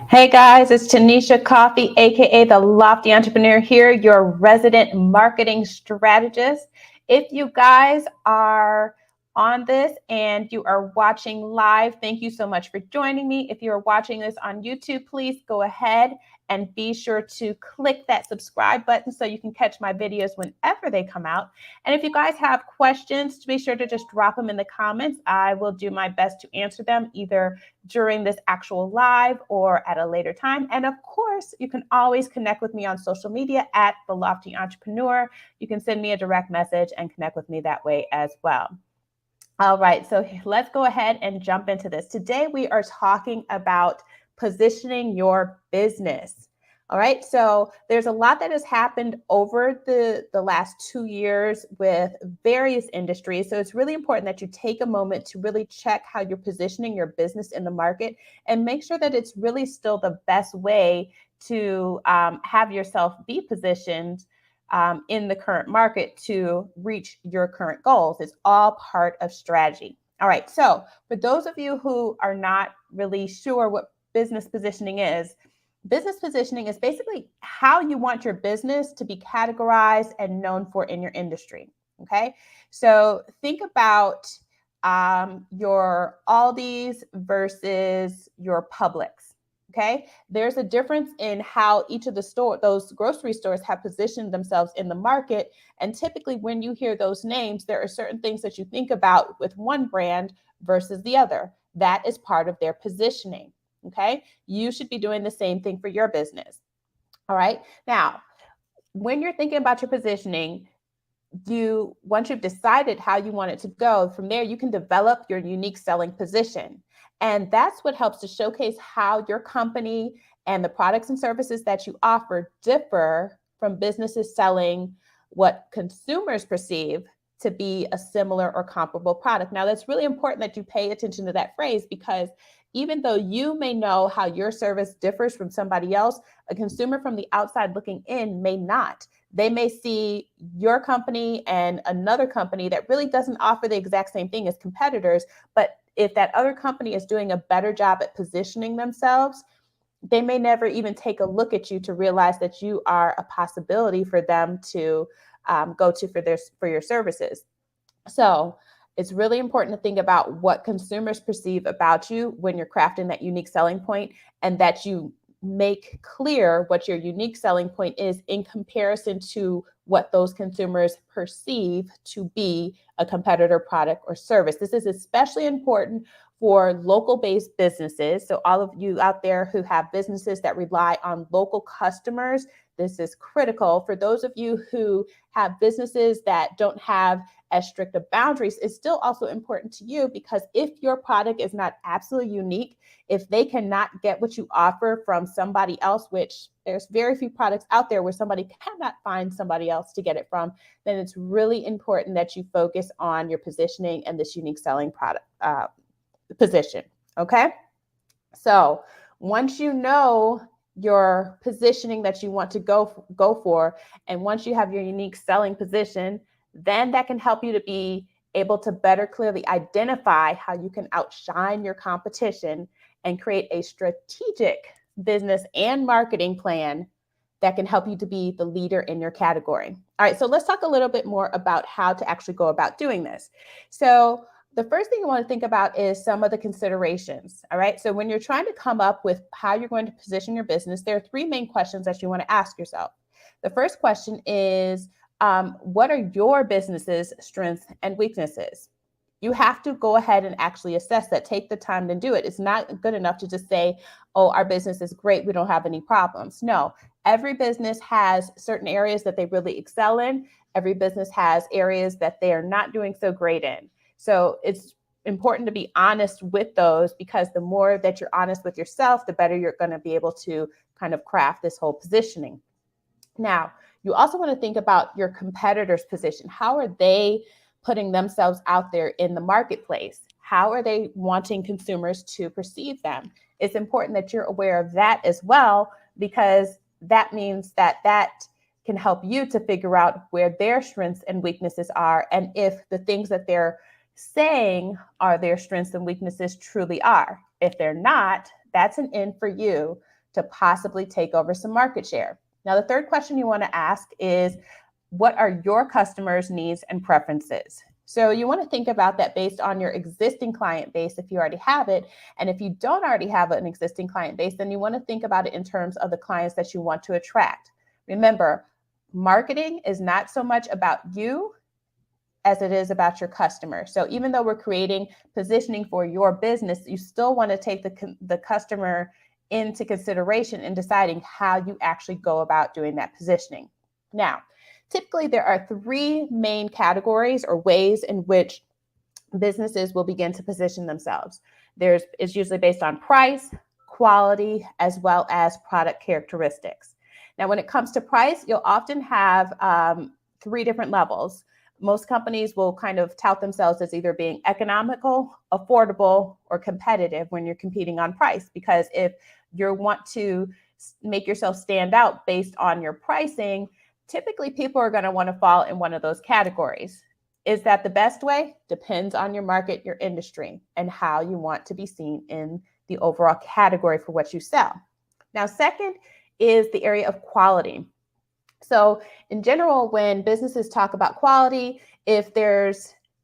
Hey guys, it's Tanisha Coffee, aka the Lofty Entrepreneur here, your resident marketing strategist. If you guys are on this and you are watching live, thank you so much for joining me. If you are watching this on YouTube, please go ahead and be sure to click that subscribe button so you can catch my videos whenever they come out. And if you guys have questions, be sure to just drop them in the comments. I will do my best to answer them either during this actual live or at a later time. And of course, you can always connect with me on social media at The Lofty Entrepreneur. You can send me a direct message and connect with me that way as well. All right, so let's go ahead and jump into this. Today, we are talking about positioning your business. All right, so there's a lot that has happened over the last 2 years with various industries. So it's really important that you take a moment to really check how you're positioning your business in the market and make sure that it's really still the best way to have yourself be positioned in the current market to reach your current goals. It's all part of strategy. All right, so for those of you who are not really sure what business positioning is basically how you want your business to be categorized and known for in your industry. Okay, so think about your Aldi's versus your Publix. Okay, there's a difference in how each of those grocery stores have positioned themselves in the market. And typically when you hear those names, there are certain things that you think about with one brand versus the other. That is part of their positioning. Okay, you should be doing the same thing for your business. All right, now, when you're thinking about your positioning, once you've decided how you want it to go, from there you can develop your unique selling position. And that's what helps to showcase how your company and the products and services that you offer differ from businesses selling what consumers perceive to be a similar or comparable product. Now, that's really important that you pay attention to that phrase, because even though you may know how your service differs from somebody else, a consumer from the outside looking in may not. They may see your company and another company that really doesn't offer the exact same thing as competitors, but if that other company is doing a better job at positioning themselves, they may never even take a look at you to realize that you are a possibility for them to go to for your services. So it's really important to think about what consumers perceive about you when you're crafting that unique selling point, and that you make clear what your unique selling point is in comparison to what those consumers perceive to be a competitor product or service. This is especially important for local-based businesses. So all of you out there who have businesses that rely on local customers, this is critical. For those of you who have businesses that don't have as strict of boundaries, it's still also important to you, because if your product is not absolutely unique, if they cannot get what you offer from somebody else, which there's very few products out there where somebody cannot find somebody else to get it from, then it's really important that you focus on your positioning and this unique selling product position. Okay, so once you know your positioning that you want to go for, and once you have your unique selling position, then that can help you to be able to better clearly identify how you can outshine your competition and create a strategic business and marketing plan that can help you to be the leader in your category. All right, so let's talk a little bit more about how to actually go about doing this. So the first thing you want to think about is some of the considerations. All right, so when you're trying to come up with how you're going to position your business, there are three main questions that you want to ask yourself. The first question is, what are your business's strengths and weaknesses? You have to go ahead and actually assess that. Take the time to do it. It's not good enough to just say, oh, our business is great, we don't have any problems. No, every business has certain areas that they really excel in. Every business has areas that they are not doing so great in. So it's important to be honest with those, because the more that you're honest with yourself, the better you're going to be able to kind of craft this whole positioning. Now, you also want to think about your competitors' position. How are they putting themselves out there in the marketplace? How are they wanting consumers to perceive them? It's important that you're aware of that as well, because that means that can help you to figure out where their strengths and weaknesses are, and if the things that they're saying are their strengths and weaknesses truly are. If they're not, that's an in for you to possibly take over some market share. Now, the third question you want to ask is, what are your customers' needs and preferences? So you want to think about that based on your existing client base if you already have it. And if you don't already have an existing client base, then you want to think about it in terms of the clients that you want to attract. Remember, marketing is not so much about you as it is about your customer. So even though we're creating positioning for your business, you still want to take the customer into consideration in deciding how you actually go about doing that positioning. Now, typically there are three main categories or ways in which businesses will begin to position themselves. It's usually based on price, quality, as well as product characteristics. Now, when it comes to price, you'll often have three different levels. Most companies will kind of tout themselves as either being economical, affordable, or competitive when you're competing on price. Because if you want to make yourself stand out based on your pricing, typically people are going to want to fall in one of those categories. Is that the best way? Depends on your market, your industry, and how you want to be seen in the overall category for what you sell. Now, second is the area of quality. So in general, when businesses talk about quality, if they're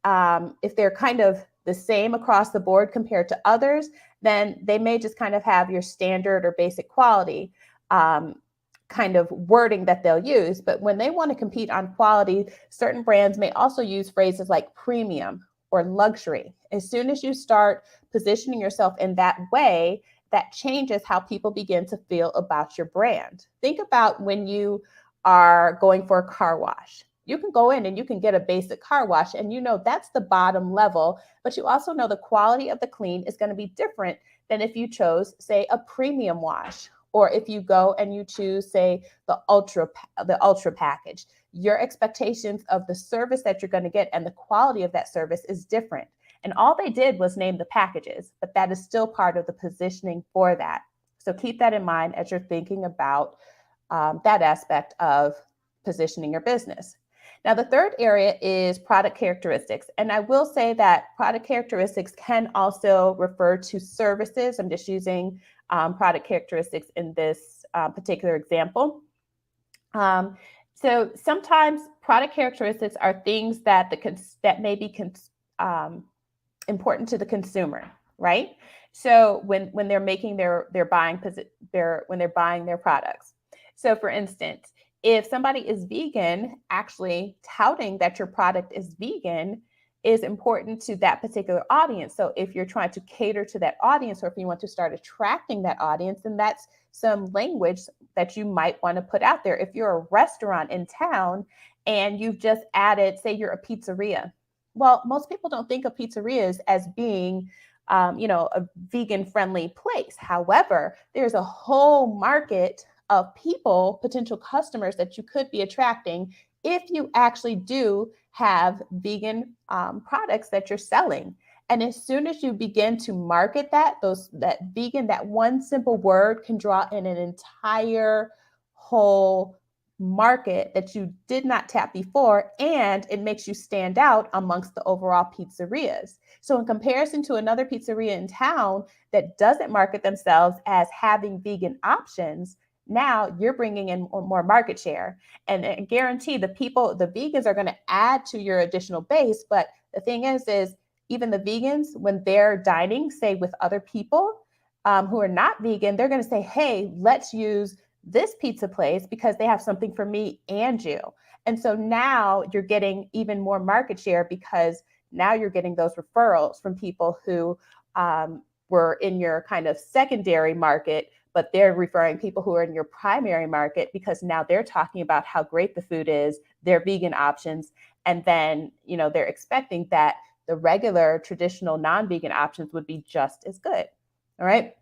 kind of the same across the board compared to others, then they may just kind of have your standard or basic quality kind of wording that they'll use. But when they want to compete on quality, certain brands may also use phrases like premium or luxury. As soon as you start positioning yourself in that way, that changes how people begin to feel about your brand. Think about when you are going for a car wash. You can go in and you can get a basic car wash, and you know that's the bottom level, but you also know the quality of the clean is going to be different than if you chose, say, a premium wash, or if you go and you choose, say, the ultra package. Your expectations of the service that you're going to get and the quality of that service is different. And all they did was name the packages, but that is still part of the positioning for that. So keep that in mind as you're thinking about that aspect of positioning your business. Now, the third area is product characteristics. And I will say that product characteristics can also refer to services. I'm just using product characteristics in this particular example. So sometimes product characteristics are things that that may be important to the consumer, right? So when they're making when they're buying their products. So for instance, if somebody is vegan, actually touting that your product is vegan is important to that particular audience. So if you're trying to cater to that audience, or if you want to start attracting that audience, then that's some language that you might want to put out there. If you're a restaurant in town and you've just added, say you're a pizzeria. Well, most people don't think of pizzerias as being a vegan friendly place. However, there's a whole market of people, potential customers that you could be attracting if you actually do have vegan products that you're selling. And as soon as you begin to market that vegan, that one simple word can draw in an entire whole market that you did not tap before, and it makes you stand out amongst the overall pizzerias. So in comparison to another pizzeria in town that doesn't market themselves as having vegan options, now you're bringing in more market share, and I guarantee the vegans are going to add to your additional base. But the thing is even the vegans, when they're dining, say with other people who are not vegan, they're going to say, hey, let's use this pizza place because they have something for me and you. And so now you're getting even more market share because now you're getting those referrals from people who were in your kind of secondary market, but they're referring people who are in your primary market because now they're talking about how great the food is, their vegan options, and then, they're expecting that the regular traditional non-vegan options would be just as good. All right.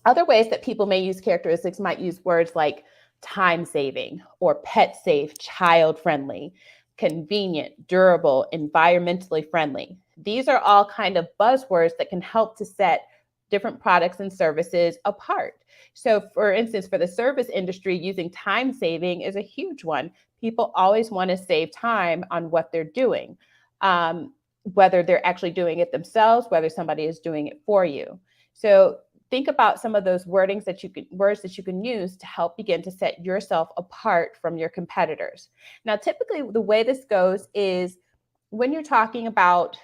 Other ways that people may use characteristics might use words like time saving or pet safe, child friendly, convenient, durable, environmentally friendly. These are all kind of buzzwords that can help to set different products and services apart. So for instance, for the service industry, using time saving is a huge one. People always want to save time on what they're doing, whether they're actually doing it themselves, whether somebody is doing it for you. So think about some of those words that you can use to help begin to set yourself apart from your competitors. Now, typically the way this goes is when you're talking about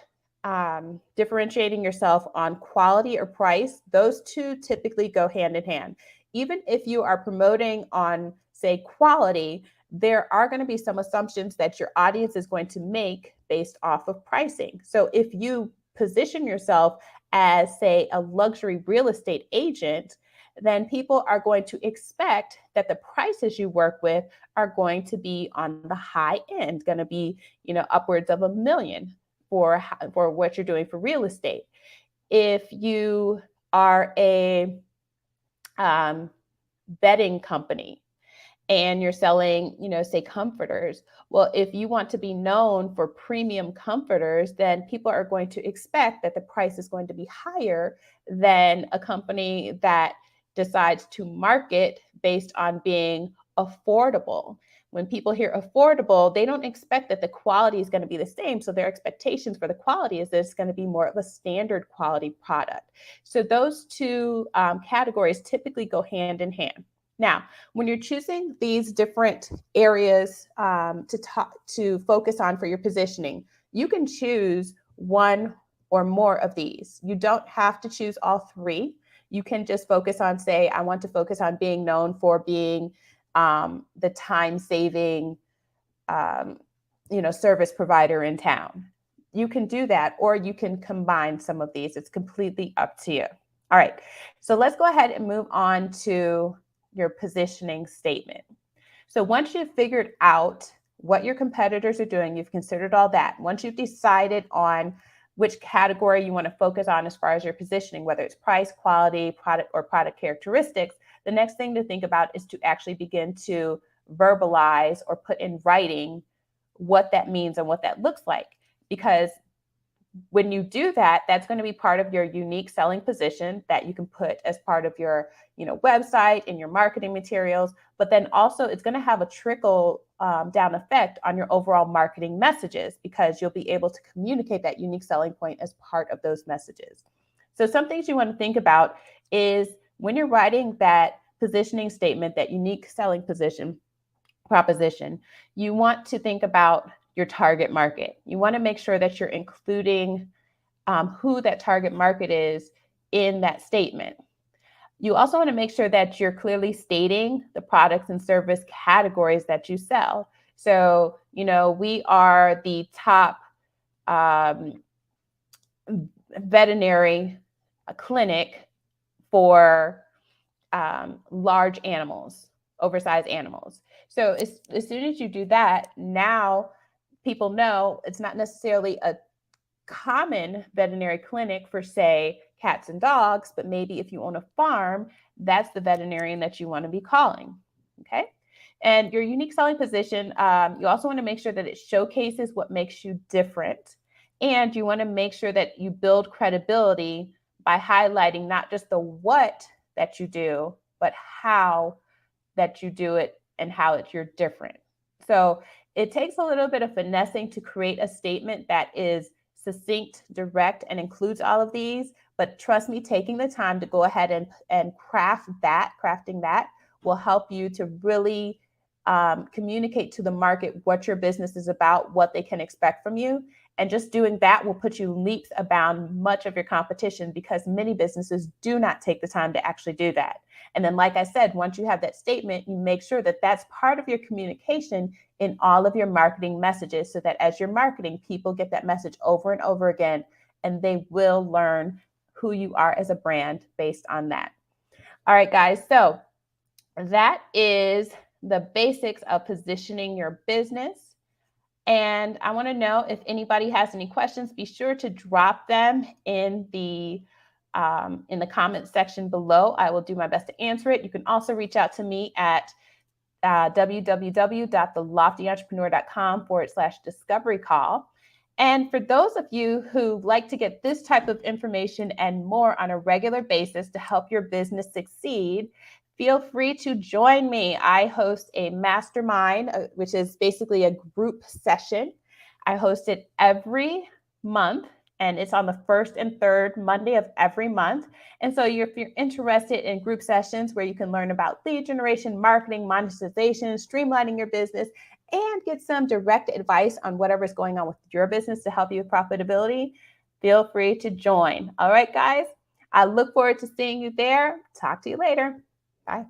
differentiating yourself on quality or price, those two typically go hand in hand. Even if you are promoting on, say, quality, there are going to be some assumptions that your audience is going to make based off of pricing. So if you position yourself as, say, a luxury real estate agent, then people are going to expect that the prices you work with are going to be on the high end, going to be, upwards of $1 million for what you're doing for real estate. If you are a bedding company and you're selling, say, comforters, well, if you want to be known for premium comforters, then people are going to expect that the price is going to be higher than a company that decides to market based on being affordable. When people hear affordable, they don't expect that the quality is going to be the same. So their expectations for the quality is that it's going to be more of a standard quality product. So those two categories typically go hand in hand. Now, when you're choosing these different areas to focus on for your positioning, you can choose one or more of these. You don't have to choose all three. You can just focus on, say, I want to focus on being known for being the time-saving, service provider in town. You can do that, or you can combine some of these. It's completely up to you. All right, so let's go ahead and move on to your positioning statement. So once you've figured out what your competitors are doing, you've considered all that. Once you've decided on which category you want to focus on as far as your positioning, whether it's price, quality, product, or product characteristics, the next thing to think about is to actually begin to verbalize or put in writing what that means and what that looks like. Because when you do that, that's going to be part of your unique selling position that you can put as part of your, website and your marketing materials. But then also it's going to have a trickle down effect on your overall marketing messages, because you'll be able to communicate that unique selling point as part of those messages. So some things you want to think about is when you're writing that positioning statement, that unique selling proposition, you want to think about your target market. You want to make sure that you're including who that target market is in that statement. You also want to make sure that you're clearly stating the products and service categories that you sell. So, we are the top veterinary clinic for large animals, oversized animals. So as soon as you do that, now people know it's not necessarily a common veterinary clinic for, say, cats and dogs, but maybe if you own a farm, that's the veterinarian that you want to be calling. Okay. And your unique selling position, you also want to make sure that it showcases what makes you different. And you want to make sure that you build credibility by highlighting not just the what that you do, but how that you do it and how you're different. So it takes a little bit of finessing to create a statement that is succinct, direct, and includes all of these. But trust me, taking the time to go ahead and crafting that will help you to really communicate to the market what your business is about, what they can expect from you. And just doing that will put you leaps abound much of your competition, because many businesses do not take the time to actually do that. And then, like I said, once you have that statement, you make sure that that's part of your communication in all of your marketing messages, so that as you're marketing, people get that message over and over again, and they will learn who you are as a brand based on that. All right, guys. So that is the basics of positioning your business. And I want to know if anybody has any questions. Be sure to drop them in the comment section below. I will do my best to answer it. You can also reach out to me at www.theloftyentrepreneur.com/discovery call. And for those of you who like to get this type of information and more on a regular basis to help your business succeed, feel free to join me. I host a mastermind, which is basically a group session. I host it every month. And it's on the first and third Monday of every month. And so if you're interested in group sessions where you can learn about lead generation, marketing, monetization, streamlining your business, and get some direct advice on whatever's going on with your business to help you with profitability, feel free to join. All right, guys, I look forward to seeing you there. Talk to you later. Bye.